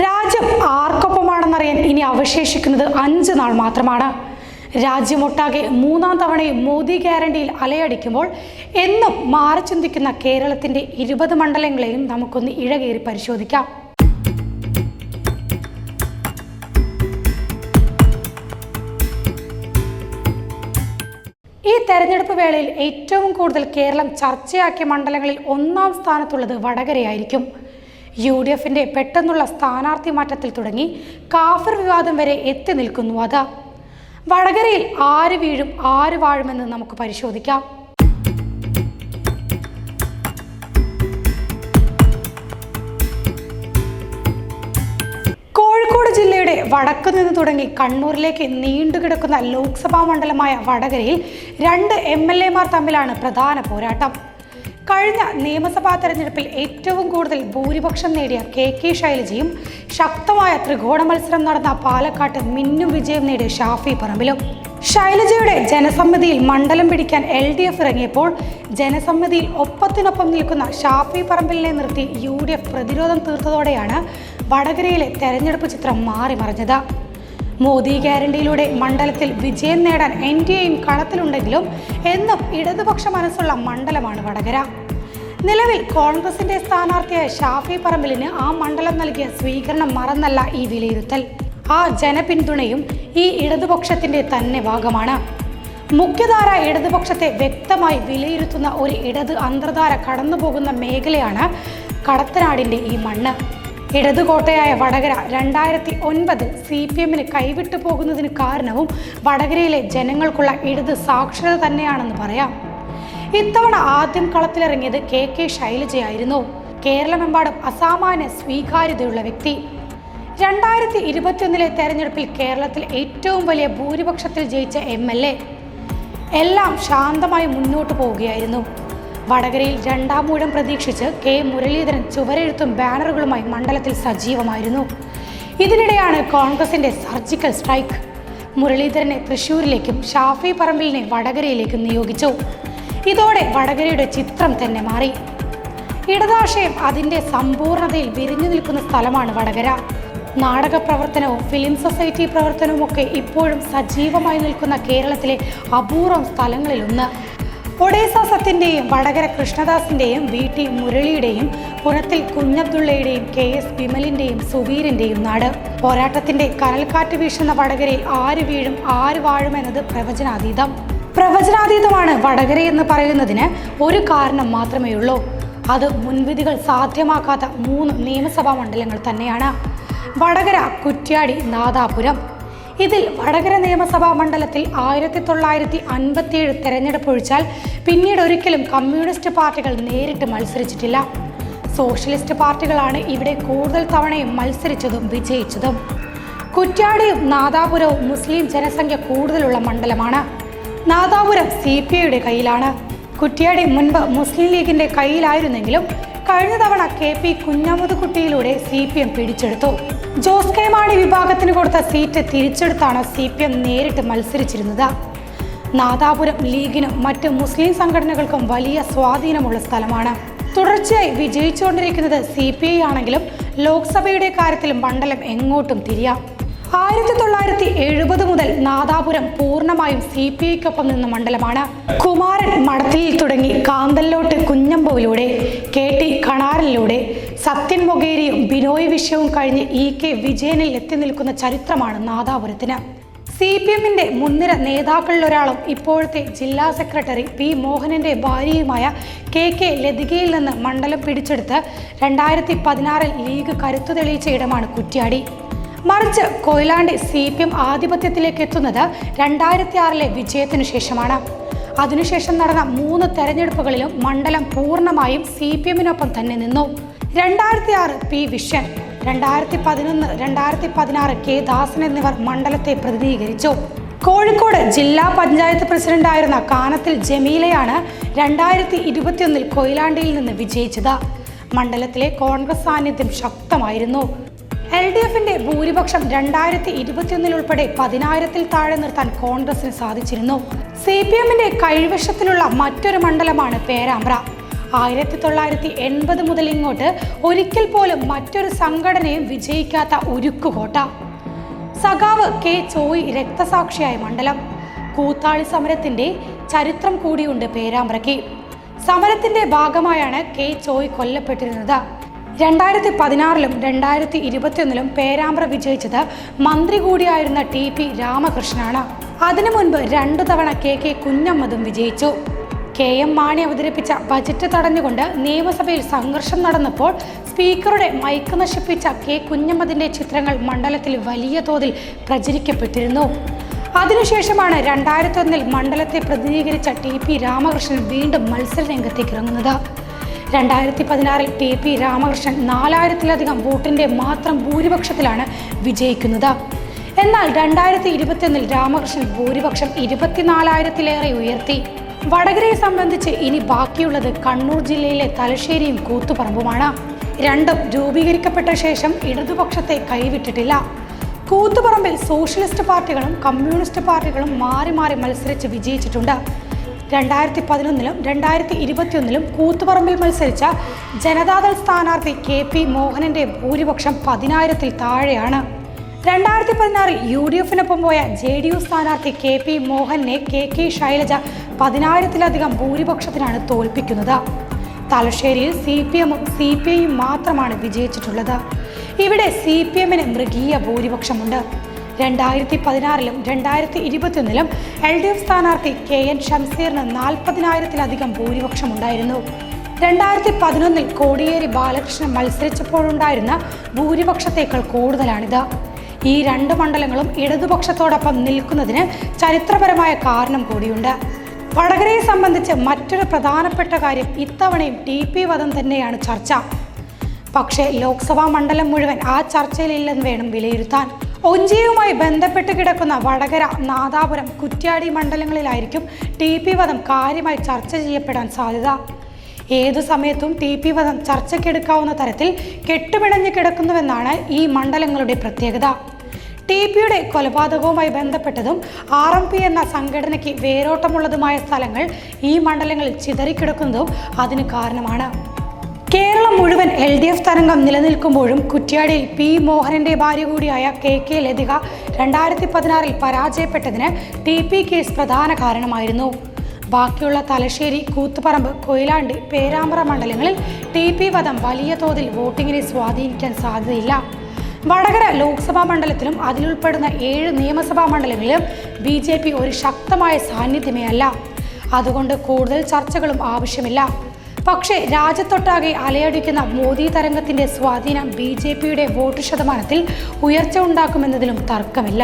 രാജ്യം ആർക്കൊപ്പമാണെന്നറിയാൻ ഇനി അവശേഷിക്കുന്നത് 5 നാൾ മാത്രമാണ്. രാജ്യമൊട്ടാകെ 3-ാം തവണയും മോദി ഗ്യാരണ്ടിയിൽ അലയടിക്കുമ്പോൾ എന്നും മാറി ചിന്തിക്കുന്ന കേരളത്തിന്റെ 20 മണ്ഡലങ്ങളെയും നമുക്കൊന്ന് ഇഴകേറി പരിശോധിക്കാം. ഈ തെരഞ്ഞെടുപ്പ് വേളയിൽ ഏറ്റവും കൂടുതൽ കേരളം ചർച്ചയാക്കിയ മണ്ഡലങ്ങളിൽ 1-ാം സ്ഥാനത്തുള്ളത് വടകരയായിരിക്കും. UDFന്റെ പെട്ടെന്നുള്ള സ്ഥാനാർത്ഥി മാറ്റത്തിൽ തുടങ്ങി കാഫർ വിവാദം വരെ എത്തി നിൽക്കുന്നു. അത് വടകരയിൽ ആര് വീഴും ആര് വാഴുമെന്ന് നമുക്ക് പരിശോധിക്കാം. കോഴിക്കോട് ജില്ലയുടെ വടക്കു നിന്ന് തുടങ്ങി കണ്ണൂരിലേക്ക് നീണ്ടുകിടക്കുന്ന ലോക്സഭാ മണ്ഡലമായ വടകരയിൽ 2 MLA-മാർ തമ്മിലാണ് പ്രധാന പോരാട്ടം. കഴിഞ്ഞ നിയമസഭാ തെരഞ്ഞെടുപ്പിൽ ഏറ്റവും കൂടുതൽ ഭൂരിപക്ഷം നേടിയ KK ശൈലജയും ശക്തമായ ത്രികോണ മത്സരം നടന്ന പാലക്കാട്ട് മിന്നും വിജയം നേടിയ ഷാഫി പറമ്പിലും. ശൈലജയുടെ ജനസമ്മതിയിൽ മണ്ഡലം പിടിക്കാൻ LDF ഇറങ്ങിയപ്പോൾ ജനസമ്മതിയിൽ ഒപ്പത്തിനൊപ്പം നിൽക്കുന്ന ഷാഫി പറമ്പിലിനെ നിർത്തി UDF പ്രതിരോധം തീർത്തതോടെയാണ് വടകരയിലെ തെരഞ്ഞെടുപ്പ് ചിത്രം മാറി മറിഞ്ഞത്. മോദി ഗ്യാരണ്ടിയിലൂടെ മണ്ഡലത്തിൽ വിജയം നേടാൻ NDAയും കളത്തിലുണ്ടെങ്കിലും എന്നും ഇടതുപക്ഷ മനസ്സുള്ള മണ്ഡലമാണ് വടകര. നിലവിൽ കോൺഗ്രസിന്റെ സ്ഥാനാർത്ഥിയായ ഷാഫി പറമ്പിലിന് ആ മണ്ഡലം നൽകിയ സ്വീകരണം മറന്നല്ല ഈ വിലയിരുത്തൽ. ആ ജനപിന്തുണയും ഈ ഇടതുപക്ഷത്തിന്റെ തന്നെ ഭാഗമാണ്. മുഖ്യധാര ഇടതുപക്ഷത്തെ വ്യക്തമായി വിലയിരുത്തുന്ന ഒരു ഇടത് അന്തർധാര കടന്നുപോകുന്ന മേഖലയാണ് കടത്തനാടിന്റെ ഈ മണ്ണ്. ഇടതുകോട്ടയായ വടകര 2009 CPM-ന് കൈവിട്ടു പോകുന്നതിന് കാരണവും വടകരയിലെ ജനങ്ങൾക്കുള്ള ഇടത് സാക്ഷരത തന്നെയാണെന്ന് പറയാം. ഇത്തവണ ആദ്യം കളത്തിലിറങ്ങിയത് KK ശൈലജയായിരുന്നു. കേരളമെമ്പാടും അസാമാന്യ സ്വീകാര്യതയുള്ള വ്യക്തി. 2021 തെരഞ്ഞെടുപ്പിൽ കേരളത്തിൽ ഏറ്റവും വലിയ ഭൂരിപക്ഷത്തിൽ ജയിച്ച MLA. എല്ലാം ശാന്തമായി മുന്നോട്ട് പോവുകയായിരുന്നു. വടകരയിൽ 2-ാം ഊഴം പ്രതീക്ഷിച്ച് K മുരളീധരൻ ചുവരെഴുത്തും ബാനറുകളുമായി മണ്ഡലത്തിൽ സജീവമായിരുന്നു. ഇതിനിടെയാണ് കോൺഗ്രസിന്റെ സർജിക്കൽ സ്ട്രൈക്ക്. മുരളീധരനെ തൃശ്ശൂരിലേക്കും ഷാഫി പറമ്പിലിനെ വടകരയിലേക്കും നിയോഗിച്ചു. ഇതോടെ വടകരയുടെ ചിത്രം തന്നെ മാറി. ഇടതാശയം അതിന്റെ സമ്പൂർണതയിൽ വിരിഞ്ഞു നിൽക്കുന്ന സ്ഥലമാണ് വടകര. നാടക പ്രവർത്തനവും ഫിലിം സൊസൈറ്റി പ്രവർത്തനവും ഒക്കെ ഇപ്പോഴും സജീവമായി നിൽക്കുന്ന കേരളത്തിലെ അപൂർവം സ്ഥലങ്ങളിലൊന്ന്. ഒഡേസ സത്യന്റെയും വടകര കൃഷ്ണദാസിന്റെയും VT മുരളിയുടെയും പുനത്തിൽ കുഞ്ഞബ്ദുള്ളയുടെയും KS വിമലിന്റെയും സുവീറിന്റെയും നാട്. പോരാട്ടത്തിന്റെ കനൽക്കാറ്റ് വീശുന്ന വടകരയിൽ ആര് വീഴും ആര് വാഴുമെന്നത് പ്രവചനാതീതമാണ് വടകരയെന്ന് പറയുന്നതിന് ഒരു കാരണം മാത്രമേ ഉള്ളൂ. അത് മുൻവിധികൾ സാധ്യമാക്കാത്ത 3 നിയമസഭാ മണ്ഡലങ്ങൾ തന്നെയാണ്: വടകര, കുറ്റ്യാടി, നാദാപുരം. ഇതിൽ വടകര നിയമസഭാ മണ്ഡലത്തിൽ 1957 തെരഞ്ഞെടുപ്പ് ഒഴിച്ചാൽ പിന്നീട് ഒരിക്കലും കമ്മ്യൂണിസ്റ്റ് പാർട്ടികൾ നേരിട്ട് മത്സരിച്ചിട്ടില്ല. സോഷ്യലിസ്റ്റ് പാർട്ടികളാണ് ഇവിടെ കൂടുതൽ തവണയും മത്സരിച്ചതും വിജയിച്ചതും. കുറ്റ്യാടിയും നാദാപുരവും മുസ്ലിം ജനസംഖ്യ കൂടുതലുള്ള മണ്ഡലമാണ്. നാദാപുരം CPIയുടെ കയ്യിലാണ്. കുറ്റ്യാടി മുൻപ് മുസ്ലിം ലീഗിന്റെ കയ്യിലായിരുന്നെങ്കിലും കഴിഞ്ഞ തവണ KP കുഞ്ഞമ്മദ്കുട്ടിയിലൂടെ CPM പിടിച്ചെടുത്തു. ജോസ് കെ മാണി വിഭാഗത്തിന് കൊടുത്ത സീറ്റ് തിരിച്ചെടുത്താണ് CPM നേരിട്ട് മത്സരിച്ചിരുന്നത്. നാദാപുരം ലീഗിനും മറ്റ് മുസ്ലിം സംഘടനകൾക്കും വലിയ സ്വാധീനമുള്ള സ്ഥലമാണ്. തുടർച്ചയായി വിജയിച്ചുകൊണ്ടിരിക്കുന്നത് CPI ആണെങ്കിലും ലോക്സഭയുടെ കാര്യത്തിൽ മണ്ഡലം എങ്ങോട്ടും തിരിയാം. 1970 മുതൽ നാദാപുരം പൂർണ്ണമായും CPIക്കൊപ്പം നിന്ന മണ്ഡലമാണ്. കുമാരൻ മടത്തിൽ തുടങ്ങി കാന്തല്ലോട്ട് കുഞ്ഞമ്പുവിലൂടെ KT കണാറിലൂടെ സത്യൻ മൊകേരിയും ബിനോയ് വിശ്വവും കഴിഞ്ഞ് EK വിജയനിൽ എത്തി നിൽക്കുന്ന ചരിത്രമാണ് നാദാപുരത്തിന്. CPM-ന്റെ മുൻനിര നേതാക്കളിലൊരാളും ഇപ്പോഴത്തെ ജില്ലാ സെക്രട്ടറി P മോഹനന്റെ ഭാര്യയുമായ KK ലതികയിൽ നിന്ന് മണ്ഡലം പിടിച്ചെടുത്ത് 2016 ലീഗ് കരുത്തു തെളിയിച്ച ഇടമാണ് കുറ്റ്യാടി. മറിച്ച് കൊയിലാണ്ടി CPM ആധിപത്യത്തിലേക്ക് എത്തുന്നത് 2006 വിജയത്തിനു ശേഷമാണ്. അതിനുശേഷം നടന്ന 3 തെരഞ്ഞെടുപ്പുകളിലും മണ്ഡലം പൂർണ്ണമായും CPM-നൊപ്പം തന്നെ നിന്നു. 2006 P വിശ്വൻ, 2011, 2016 K ദാസൻ എന്നിവർ മണ്ഡലത്തെ പ്രതിനിധീകരിച്ചു. കോഴിക്കോട് ജില്ലാ പഞ്ചായത്ത് പ്രസിഡന്റായിരുന്ന കാനത്തിൽ ജമീലയാണ് 2021 കൊയിലാണ്ടിയിൽ നിന്ന് വിജയിച്ചത്. മണ്ഡലത്തിലെ കോൺഗ്രസ് സാന്നിധ്യം ശക്തമായിരുന്നു. LDFന്റെ ഭൂരിപക്ഷം 2021 ഉൾപ്പെടെ 10,000-ൽ താഴെ നിർത്താൻ കോൺഗ്രസിന് സാധിച്ചിരുന്നു. CPM-ന്റെ കൈവശത്തിലുള്ള മറ്റൊരു മണ്ഡലമാണ് പേരാമ്പ്ര. 1980 മുതൽ ഇങ്ങോട്ട് ഒരിക്കൽ പോലും മറ്റൊരു സംഘടനയും വിജയിക്കാത്ത ഉരുക്കുകോട്ട. സഖാവ് കെ ചോയ് രക്തസാക്ഷിയായ മണ്ഡലം. കൂത്താളി സമരത്തിന്റെ ചരിത്രം കൂടിയുണ്ട് പേരാമ്പ്രയ്ക്ക്. സമരത്തിന്റെ ഭാഗമായാണ് കെ ചോയ് കൊല്ലപ്പെട്ടിരുന്നത്. 2016-ലും 2021-ലും പേരാമ്പ്ര വിജയിച്ചത് മന്ത്രി കൂടിയായിരുന്ന TP രാമകൃഷ്ണനാണ്. അതിനു മുൻപ് 2 തവണ KK കുഞ്ഞമ്മദും വിജയിച്ചു. KM മാണി അവതരിപ്പിച്ച ബജറ്റ് തടഞ്ഞുകൊണ്ട് നിയമസഭയിൽ സംഘർഷം നടന്നപ്പോൾ സ്പീക്കറുടെ മൈക്ക് നശിപ്പിച്ച K കുഞ്ഞമ്മദിന്റെ ചിത്രങ്ങൾ മണ്ഡലത്തിൽ വലിയ തോതിൽ പ്രചരിക്കപ്പെട്ടിരുന്നു. അതിനുശേഷമാണ് 2001-ൽ മണ്ഡലത്തെ പ്രതിനിധീകരിച്ച TP രാമകൃഷ്ണൻ വീണ്ടും മത്സര രംഗത്തേക്ക് ഇറങ്ങുന്നത്. 2016-ൽ TP രാമകൃഷ്ണൻ 4000-ലധികം വോട്ടിന്റെ മാത്രം ഭൂരിപക്ഷത്തിലാണ് വിജയിക്കുന്നത്. എന്നാൽ 2021-ൽ രാമകൃഷ്ണൻ ഭൂരിപക്ഷം 24,000-ലേറെ ഉയർത്തി. വടകരയെ സംബന്ധിച്ച് ഇനി ബാക്കിയുള്ളത് കണ്ണൂർ ജില്ലയിലെ തലശ്ശേരിയും കൂത്തുപറമ്പുമാണ്. രണ്ടും രൂപീകരിക്കപ്പെട്ട ശേഷം ഇടതുപക്ഷത്തെ കൈവിട്ടിട്ടില്ല. കൂത്തുപറമ്പിൽ സോഷ്യലിസ്റ്റ് പാർട്ടികളും കമ്മ്യൂണിസ്റ്റ് പാർട്ടികളും മാറി മാറി മത്സരിച്ച് വിജയിച്ചിട്ടുണ്ട്. 2011-ലും 2021-ലും കൂത്തുപറമ്പിൽ മത്സരിച്ച ജനതാദൾ സ്ഥാനാർത്ഥി KP മോഹനന്റെ ഭൂരിപക്ഷം 10,000-ൽ താഴെയാണ്. 2016-ൽ UDF-നൊപ്പം പോയ JDU സ്ഥാനാർത്ഥി KP മോഹനെ KK ശൈലജ 10,000-ലധികം ഭൂരിപക്ഷത്തിനാണ് തോൽപ്പിക്കുന്നത്. തലശ്ശേരിയിൽ CPM-ഉം CPI-യും മാത്രമാണ് വിജയിച്ചിട്ടുള്ളത്. ഇവിടെ CPM-ന് മൃഗീയ ഭൂരിപക്ഷമുണ്ട്. 2016-ലും 2021-ലും LDF സ്ഥാനാർത്ഥി KN ഷംസീറിന് 40,000-ലധികം ഭൂരിപക്ഷമുണ്ടായിരുന്നു. 2011-ൽ കോടിയേരി ബാലകൃഷ്ണൻ മത്സരിച്ചപ്പോഴുണ്ടായിരുന്ന ഭൂരിപക്ഷത്തേക്കാൾ കൂടുതലാണിത്. ഈ 2 മണ്ഡലങ്ങളും ഇടതുപക്ഷത്തോടൊപ്പം നിൽക്കുന്നതിന് ചരിത്രപരമായ കാരണം കൂടിയുണ്ട്. വടകരയെ സംബന്ധിച്ച് മറ്റൊരു പ്രധാനപ്പെട്ട കാര്യം ഇത്തവണയും TP വധം തന്നെയാണ് ചർച്ച. പക്ഷേ ലോക്സഭാ മണ്ഡലം മുഴുവൻ ആ ചർച്ചയിലില്ലെന്ന് വേണം വിലയിരുത്താൻ. ഒഞ്ചിയുമായി ബന്ധപ്പെട്ട് കിടക്കുന്ന വടകര, നാദാപുരം, കുറ്റ്യാടി മണ്ഡലങ്ങളിലായിരിക്കും TP വധം കാര്യമായി ചർച്ച ചെയ്യപ്പെടാൻ സാധ്യത. ഏതു സമയത്തും TP വധം ചർച്ചയ്ക്കെടുക്കാവുന്ന തരത്തിൽ കെട്ടുപിണഞ്ഞ് കിടക്കുന്നുവെന്നാണ് ഈ മണ്ഡലങ്ങളുടെ പ്രത്യേകത. TPയുടെ കൊലപാതകവുമായി ബന്ധപ്പെട്ടതും RMP എന്ന സംഘടനയ്ക്ക് വേരോട്ടമുള്ളതുമായ സ്ഥലങ്ങൾ ഈ മണ്ഡലങ്ങളിൽ ചിതറിക്കിടക്കുന്നതും അതിന് കാരണമാണ്. കേരളം മുഴുവൻ LDF തരംഗം നിലനിൽക്കുമ്പോഴും കുറ്റ്യാടിയിൽ P മോഹനന്റെ ഭാര്യ കൂടിയായ KK ലതിക 2016-ൽ പരാജയപ്പെട്ടതിന് TP കേസ് പ്രധാന കാരണമായിരുന്നു. ബാക്കിയുള്ള തലശ്ശേരി, കൂത്തുപറമ്പ്, കൊയിലാണ്ടി, പേരാമ്പ്ര മണ്ഡലങ്ങളിൽ TP വധം വലിയ തോതിൽ വോട്ടിങ്ങിനെ സ്വാധീനിക്കാൻ സാധ്യതയില്ല. വടകര ലോക്സഭാ മണ്ഡലത്തിലും അതിലുൾപ്പെടുന്ന 7 നിയമസഭാ മണ്ഡലങ്ങളിലും BJP ഒരു ശക്തമായ സാന്നിധ്യമേ അല്ല. അതുകൊണ്ട് കൂടുതൽ ചർച്ചകളും ആവശ്യമില്ല. പക്ഷേ രാജ്യത്തൊട്ടാകെ അലയടിക്കുന്ന മോദി തരംഗത്തിന്റെ സ്വാധീനം BJPയുടെ വോട്ട് ശതമാനത്തിൽ ഉയർച്ച ഉണ്ടാക്കുമെന്നതിലും തർക്കമില്ല.